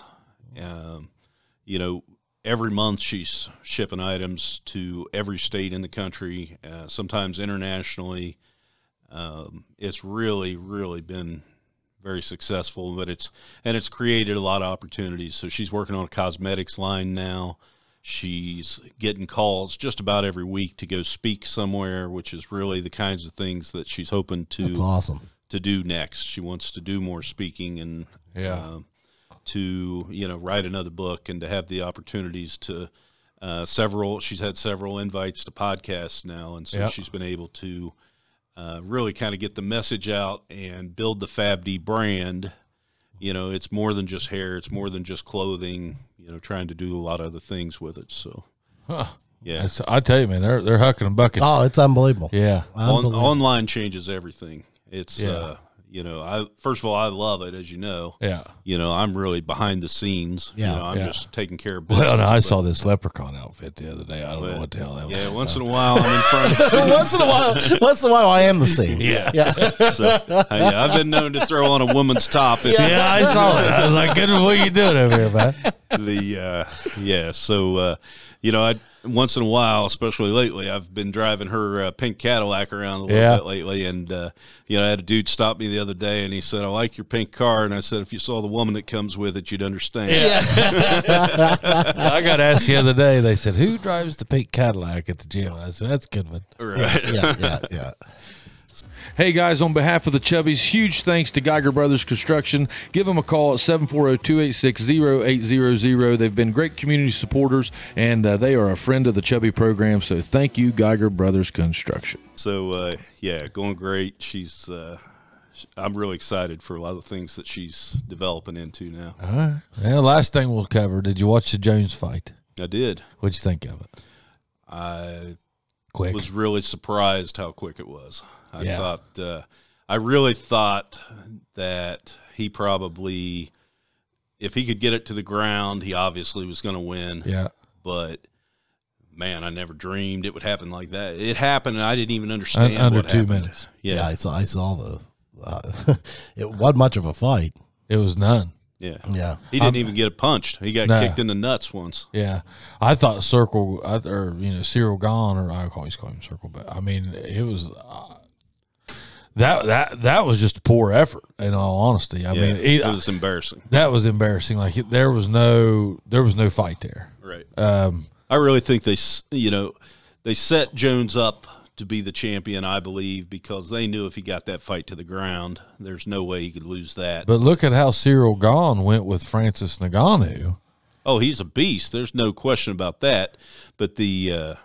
Every month she's shipping items to every state in the country, sometimes internationally. It's really, really been very successful, but it's created a lot of opportunities. So she's working on a cosmetics line now. She's getting calls just about every week to go speak somewhere, which is really the kinds of things that she's hoping to That's awesome. to do next. She wants to do more speaking and to write another book and to have the opportunities to she's had several invites to podcasts now, and so she's been able to really kind of get the message out and build the FabD brand. It's more than just hair, it's more than just clothing, trying to do a lot of other things with it. So yeah, I tell you, man, they're hucking and bucking. Oh, it's unbelievable. Yeah. Online changes everything. It's first of all, I love it, as you know. Yeah. I'm really behind the scenes. Yeah. I'm just taking care of business. Well, no, I saw this leprechaun outfit the other day. I don't know what the hell that was. Yeah, once in a while I'm in front of the scenes. once in a while I am the scene. Yeah. So, I've been known to throw on a woman's top. Yeah, I saw it. I was like, goodness, what are you doing over here, man? So I once in a while, especially lately, I've been driving her pink Cadillac around a little bit lately, and I had a dude stop me the other day, and he said, "I like your pink car," and I said, "If you saw the woman that comes with it, you'd understand." Yeah. I got asked the other day. They said, "Who drives the pink Cadillac at the gym?" I said, "That's a good one." Right. Yeah. Hey, guys, on behalf of the Chubbies, huge thanks to Geiger Brothers Construction. Give them a call at 740-286-0800. They've been great community supporters, and they are a friend of the Chubby program, so thank you, Geiger Brothers Construction. So, going great. She's I'm really excited for a lot of the things that she's developing into now. All right. Well, last thing we'll cover, did you watch the Jones fight? I did. What'd you think of it? I Quick. was really surprised how quick it was. I really thought that he probably, if he could get it to the ground, he obviously was going to win. Yeah. But man, I never dreamed it would happen like that. It happened, and I didn't even understand. Under what 2 happened. minutes. Yeah, I saw the. It wasn't much of a fight. It was none. Yeah. He didn't even get punched. He got kicked in the nuts once. Yeah, I thought Cyril Gahn, or I always call him Circle, but I mean it was. That was just a poor effort, in all honesty. I mean, it was embarrassing. That was embarrassing. Like there was no fight there. Right. I really think they set Jones up to be the champion, I believe, because they knew if he got that fight to the ground, there's no way he could lose that. But look at how Cyril Gahn went with Francis Ngannou. Oh, he's a beast. There's no question about that. But in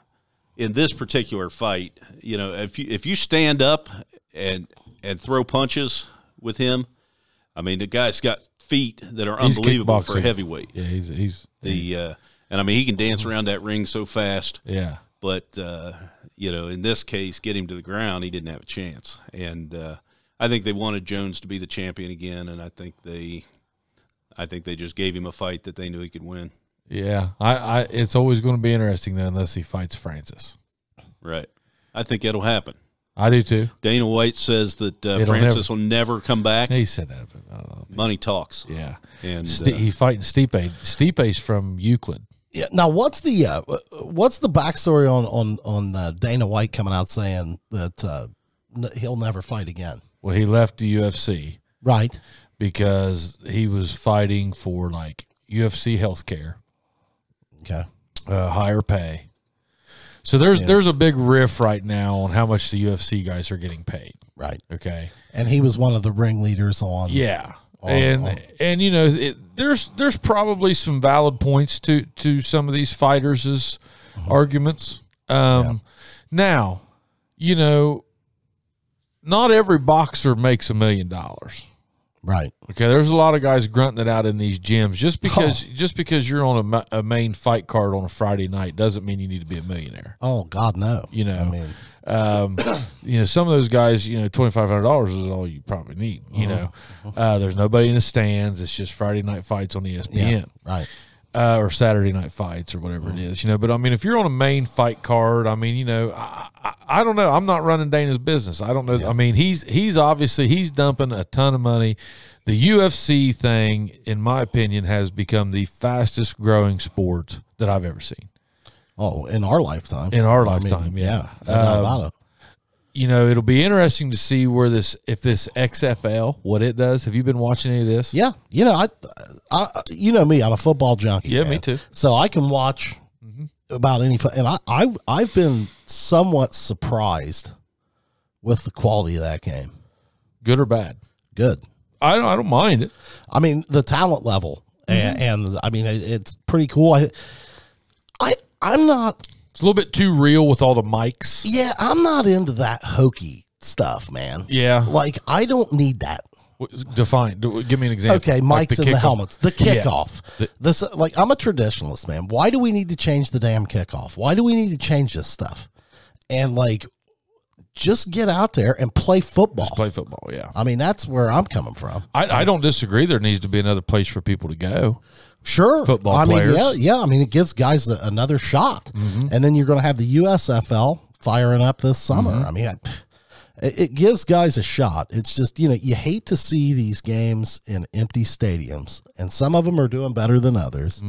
this particular fight, if you stand up and throw punches with him, I mean, the guy's got feet that are unbelievable for a heavyweight. Yeah, he's and I mean, he can dance around that ring so fast. Yeah. But in this case, get him to the ground, he didn't have a chance. And I think they wanted Jones to be the champion again, and I think they just gave him a fight that they knew he could win. Yeah. It's always going to be interesting though, unless he fights Francis. Right. I think it'll happen. I do too. Dana White says that Francis will never come back. He said that. But I don't know. Money talks. Yeah. And he's fighting Stipe. Stipe's from Euclid. Yeah. Now, what's the backstory on Dana White coming out saying that he'll never fight again? Well, he left the UFC, right, because he was fighting for like UFC healthcare, higher pay. So there's a big riff right now on how much the UFC guys are getting paid. Right. Okay. And he was one of the ringleaders on. Yeah. There's probably some valid points to some of these fighters' arguments. Now, not every boxer makes $1 million. Right. Okay. There's a lot of guys grunting it out in these gyms. Just because you're on a main fight card on a Friday night doesn't mean you need to be a millionaire. Oh God, no. Some of those guys, $2,500 is all you probably need. There's nobody in the stands. It's just Friday night fights on ESPN, right? Or Saturday night fights or whatever it is. But I mean, if you're on a main fight card, I mean, I don't know. I'm not running Dana's business. I don't know. Yeah. I mean, he's obviously dumping a ton of money. The UFC thing, in my opinion, has become the fastest growing sport that I've ever seen. Oh, in our lifetime. In our lifetime, yeah. it'll be interesting to see if this XFL, what it does. Have you been watching any of this? Yeah. I you know me, I'm a football junkie. Yeah, man. me too. So I can watch about any, and I've been somewhat surprised with the quality of that game. Good or bad? Good. I don't mind it. I mean, the talent level, and I mean, it's pretty cool. I'm not. It's a little bit too real with all the mics. Yeah, I'm not into that hokey stuff, man. Yeah. Like, I don't need that. Give me an example. Okay, Like mics and the helmets. The Yeah. kickoff. This, like, I'm a traditionalist, man. Why do we need to change the damn kickoff? Why do we need to change this stuff? And, like, just get out there and play football. Just play football, yeah. I mean, that's where I'm coming from. I don't disagree. There needs to be another place for people to go. Sure. Football players. players. Yeah. I mean, it gives guys another shot. And then you're going to have the USFL firing up this summer. I mean, it gives guys a shot. It's just, you hate to see these games in empty stadiums, and some of them are doing better than others.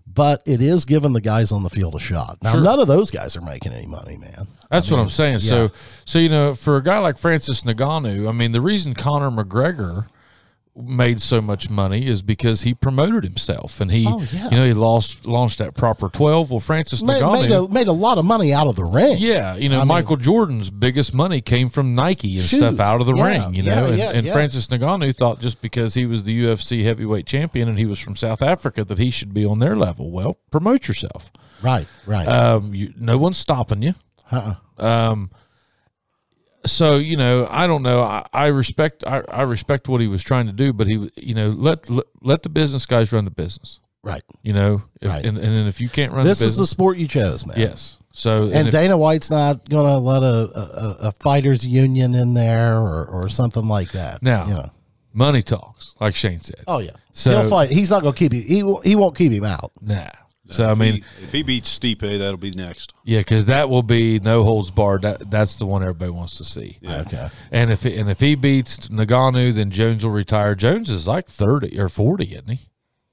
But it is giving the guys on the field a shot. Now, none of those guys are making any money, man. That's what I'm saying. yeah. So for a guy like Francis Ngannou, I mean, the reason Conor McGregor made so much money is because he promoted himself, and he he launched that Proper 12. Well, Francis Ngannou made a lot of money out of the ring. Yeah, Michael Jordan's biggest money came from Nike and stuff out of the ring, and Francis Ngannou thought just because he was the UFC heavyweight champion and he was from South Africa that he should be on their level. Well, promote yourself. Right. No one's stopping you. So, I don't know. I respect what he was trying to do, but he, let the business guys run the business. Right. Right. And if you can't run this the business. This is the sport you chose, man. Yes. So, and Dana White's not going to let a fighters union in there or something like that. Now, money talks, like Shane said. Oh, yeah. So, he'll fight. He's not going to keep him. He won't keep him out. Nah. So, I mean, if he beats Stipe, that'll be next. Yeah, because that will be no holds barred. That's the one everybody wants to see. Yeah. Okay. And if he beats Ngannou, then Jones will retire. Jones is like 30 or 40, isn't he?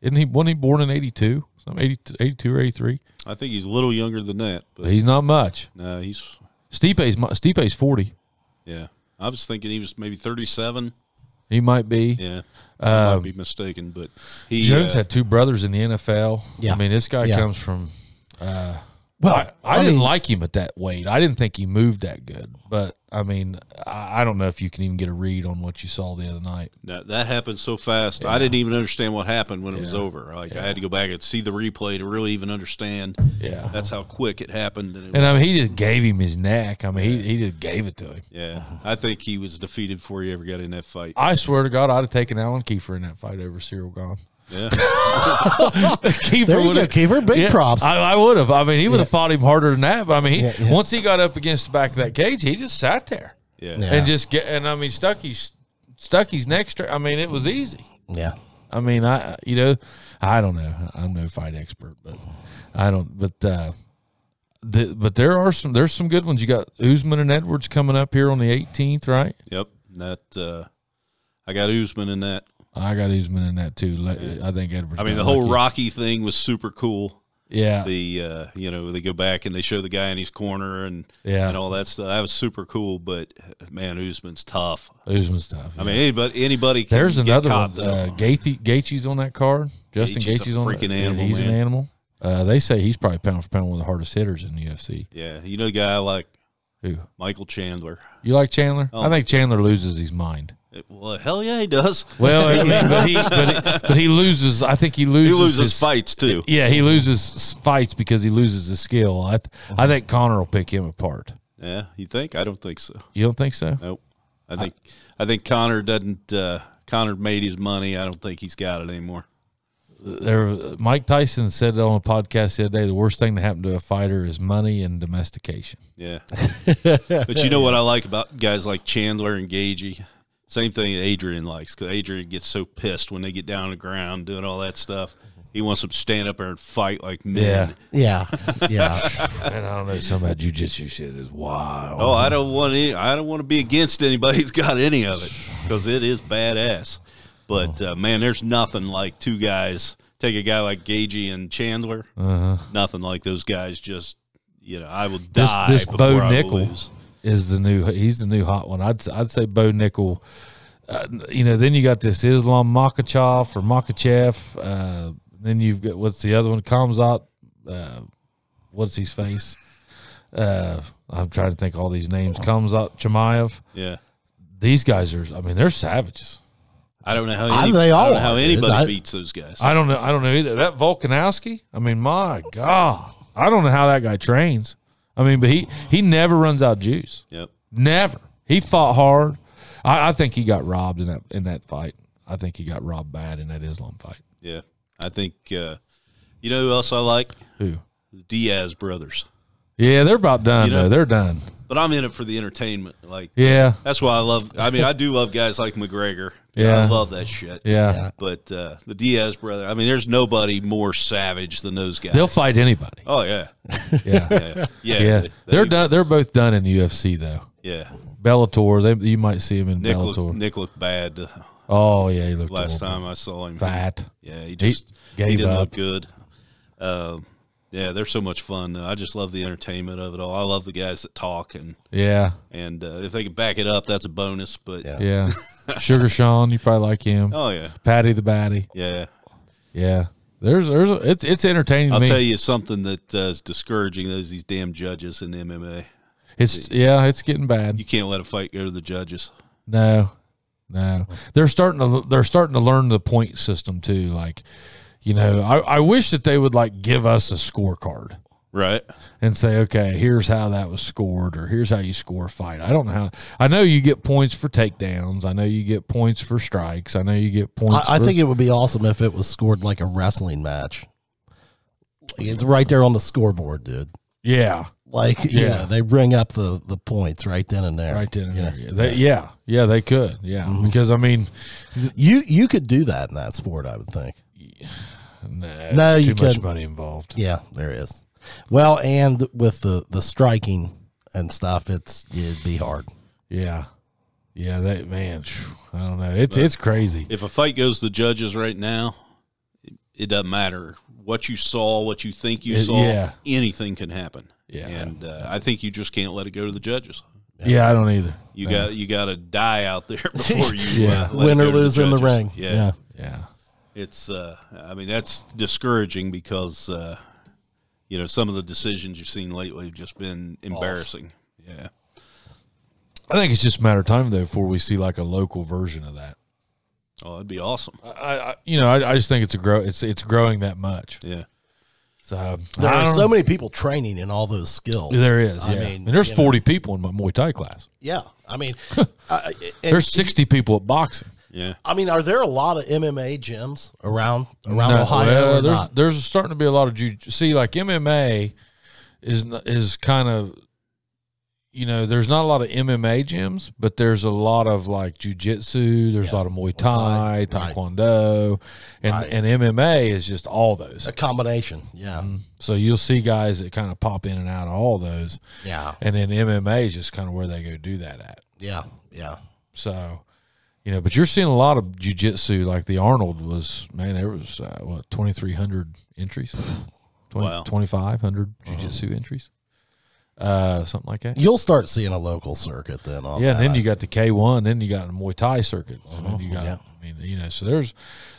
Wasn't he born in 82? 82 or 83? I think he's a little younger than that, but he's not much. No, Stipe's 40. Yeah, I was thinking he was maybe 37. He might be. Yeah, I might be mistaken, but Jones had two brothers in the NFL. Yeah. I mean, this guy comes from. Well, I didn't like him at that weight. I didn't think he moved that good. But, I mean, I don't know if you can even get a read on what you saw the other night. That happened so fast. I didn't even understand what happened when it was over. Like I had to go back and see the replay to really even understand. Yeah. That's how quick it happened. And I mean, he just gave him his neck. I mean, he just gave it to him. Yeah. I think he was defeated before he ever got in that fight. I swear to God, I'd have taken Alan Kiefer in that fight over Cyril Gahn. Yeah. Kiefer there you go, Kiefer. Big props. I would have. I mean, he would have fought him harder than that. But I mean, once he got up against the back of that cage, he just sat there. Yeah. And I mean, stuck his neck straight. I mean, it was easy. Yeah. I mean, I don't know. I'm no fight expert, but I don't. But there's some good ones. You got Usman and Edwards coming up here on the 18th, right? Yep. That I got Usman in that. I got Usman in that too. I think Edwards. I mean, the whole Rocky thing was super cool. Yeah. They go back and they show the guy in his corner and all that stuff. That was super cool. But man, Usman's tough. Usman's tough. Yeah. I mean, anybody. Can There's another caught, one. Gaethje's on that card. Justin Gaethje's a on freaking animal. He's an animal. They say he's probably pound for pound one of the hardest hitters in the UFC. Yeah, the guy I like. Who? Michael Chandler. You like Chandler? Oh. I think Chandler loses his mind. Well, hell yeah, he does. Well, I mean, but he loses. I think he loses. He loses his fights too. Yeah, he loses fights because he loses his skill. I think Conor will pick him apart. Yeah, you think? I don't think so. You don't think so? Nope. I think Conor doesn't. Conor made his money. I don't think he's got it anymore. Mike Tyson said on a podcast the other day, the worst thing to happen to a fighter is money and domestication. Yeah. But you know what I like about guys like Chandler and Gaethje? Same thing Adrian likes, because Adrian gets so pissed when they get down on the ground doing all that stuff. He wants them to stand up there and fight like men. Yeah. And I don't know, some of that jiu-jitsu shit is wild. Oh, I don't want to be against anybody who's got any of it, because it is badass. But man, there's nothing like two guys. Take a guy like Gaethje and Chandler. Nothing like those guys. Just I will die. This before Bo I Nickel. lose. is the new. He's the new hot one. I'd say Bo Nickel. Then you got this Islam Makhachev or Makhachev. Then you've got what's the other one? Kamzat. What's his face? I'm trying to think all these names. Kamzat Chimaev. Yeah. These guys are. I mean, they're savages. I don't know how anybody beats those guys. I don't know. I don't know either. That Volkanovski. I mean, my God. I don't know how that guy trains. I mean, but he never runs out of juice. Yep. Never. He fought hard. I think he got robbed in that fight. I think he got robbed bad in that Islam fight. Yeah. I think you know who else I like? Who? The Diaz brothers. Yeah, they're about done though. They're done. But I'm in it for the entertainment. Like, yeah, that's why I love. I mean, I do love guys like McGregor. Yeah, I love that shit. Yeah. But the Diaz brother. I mean, there's nobody more savage than those guys. They'll fight anybody. Oh yeah. Yeah. They're done. They're both done in UFC though. Yeah. Bellator. You might see him in Bellator. Nick looked bad. Oh yeah, he looked last time I saw him. Fat. Yeah, he didn't look good. Yeah, they're so much fun. I just love the entertainment of it all. I love the guys that talk and if they can back it up, that's a bonus. But yeah. Sugar Sean, you probably like him. Oh yeah, Patty the Batty. Yeah. It's entertaining. I'll tell you something that is discouraging. These damn judges in MMA. It's getting bad. You can't let a fight go to the judges. No. They're starting to learn the point system too. Like, I wish that they would like give us a scorecard, right? And say, okay, here's how that was scored, or here's how you score a fight. I don't know how. I know you get points for takedowns. I know you get points for strikes. I know you get points. I think it would be awesome if it was scored like a wrestling match. Like it's right there on the scoreboard, dude. Yeah. Like, they bring up the points right then and there. Right then and there. They could. Yeah. Mm-hmm. Because, I mean. You could do that in that sport, I would think. No, too much money involved. Yeah, there is. Well, and with the striking and stuff, it'd be hard. Yeah. Yeah, I don't know. It's crazy. If a fight goes to the judges right now, it doesn't matter what you saw, what you think you saw. Anything can happen. Yeah, and I think you just can't let it go to the judges. Yeah, I don't either. You got to die out there before you win or lose in the ring. Yeah. It's I mean, that's discouraging because some of the decisions you've seen lately have just been embarrassing. Yeah, I think it's just a matter of time though before we see like a local version of that. Oh, that'd be awesome. I just think it's growing that much. Yeah. So there are so many people training in all those skills. There is. Yeah. I mean, and there's 40 people in my Muay Thai class. Yeah, I mean, there's 60 people at boxing. Yeah. I mean, are there a lot of MMA gyms around Ohio? Well, there's starting to be a lot of see, like MMA is kind of, there's not a lot of MMA gyms, but there's a lot of like jiu-jitsu, there's a lot of Muay Thai, Taekwondo, and MMA is just all those. A combination, yeah. Mm-hmm. So you'll see guys that kind of pop in and out of all those. Yeah. And then MMA is just kind of where they go do that at. Yeah. So, but you're seeing a lot of jiu-jitsu, like the Arnold was, there was, 2,300 entries? 2,500 jiu-jitsu entries? Something like that. You'll start seeing a local circuit then. Then you got the K1, then you got the Muay Thai circuit. And then you got, so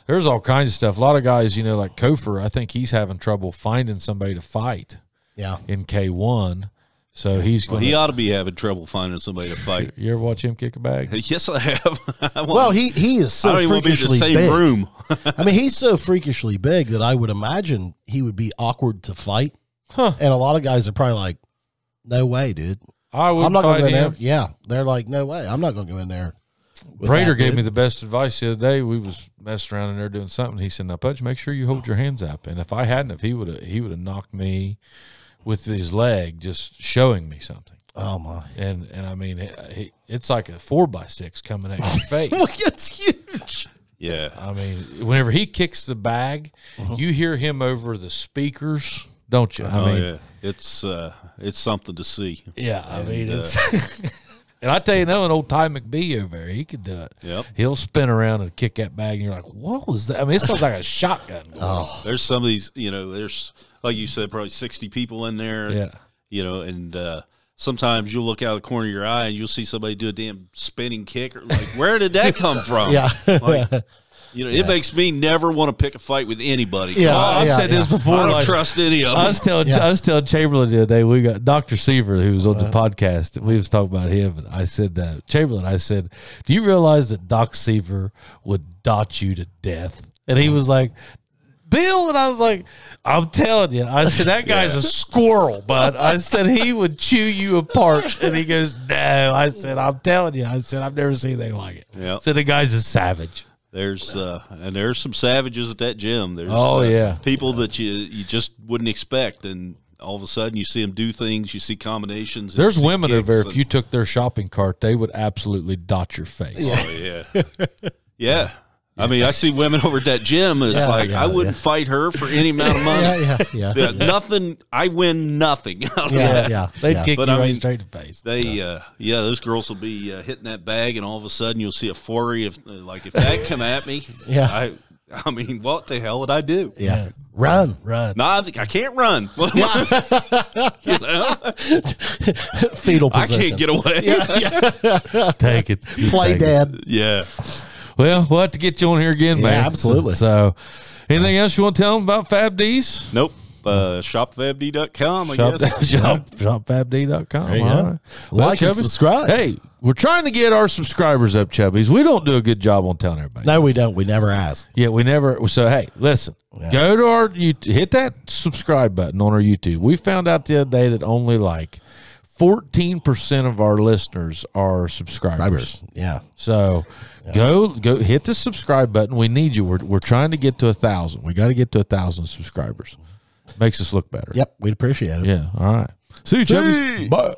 there's all kinds of stuff. A lot of guys, like Kofor, I think he's having trouble finding somebody to fight. Yeah. In K1. So he's going. He ought to be having trouble finding somebody to fight. You ever watch him kick a bag? Yes, I have. Well, he is so freakishly big. Room. I mean, he's so freakishly big that I would imagine he would be awkward to fight. Huh. And a lot of guys are probably like, "No way, dude. I'm not going to go in there." Yeah, they're like, "No way, I'm not going to go in there." Prater gave me the best advice the other day. We was messing around in there doing something. He said, "Now, Pudge, make sure you hold your hands up." And if I hadn't, he would have knocked me with his leg, just showing me something. Oh my! And I mean, it's like a 4x6 coming at your face. It's huge. Yeah. I mean, whenever he kicks the bag, you hear him over the speakers, don't you? I mean, it's something to see. Yeah, I mean, it's. And I tell you, an old Ty McBee over there, he could do it. Yep. He'll spin around and kick that bag, and you're like, what was that? I mean, it sounds like a shotgun. There's some of these, there's, like you said, probably 60 people in there. Yeah. And sometimes you'll look out of the corner of your eye and you'll see somebody do a damn spinning kick. Or like, where did that come from? Yeah. Like, you know, it makes me never want to pick a fight with anybody. Yeah. I've said this before. I don't trust any of them. I was telling Chamberlain the other day, we got Dr. Seaver, who was on the podcast, and we was talking about him, and I said that, Chamberlain, I said, do you realize that Doc Seaver would dot you to death? And he was like, Bill, and I was like, I'm telling you. I said, that guy's a squirrel, bud. I said, he would chew you apart. And he goes, no. I said, I'm telling you. I said, I've never seen anything like it. Yep. I said, the guy's a savage. There's some savages at that gym. There's people that you just wouldn't expect, and all of a sudden you see them do things. You see combinations. There's women over there. If you took their shopping cart, they would absolutely dot your face. Oh yeah. I mean, I see women over at that gym. It's I wouldn't fight her for any amount of money. Nothing. I win nothing. They'd kick you right straight in the face. Those girls will be hitting that bag, and all of a sudden you'll see a flurry of if that come at me. I mean, what the hell would I do? Yeah, run. No, I can't run. You know, fetal position. I can't get away. Take it. Play dead. Yeah. Well, we'll have to get you on here again, man. Absolutely. So, anything else you want to tell them about FabD's? Nope. Shopfabd.com, I guess. Shopfabd.com. There you go. Right. Like and Chubbies, subscribe. Hey, we're trying to get our subscribers up, Chubbies. We don't do a good job on telling everybody. No, we don't. We never ask. Yeah, we never. So, hey, listen. Go to our YouTube. Hit that subscribe button on our YouTube. We found out the other day that only 14% of our listeners are subscribers. Yeah. So go hit the subscribe button. We need you. We're trying to get to 1,000. We got to get to 1,000 subscribers. Makes us look better. Yep. We'd appreciate it. Yeah. All right. See you, Chubby. Bye.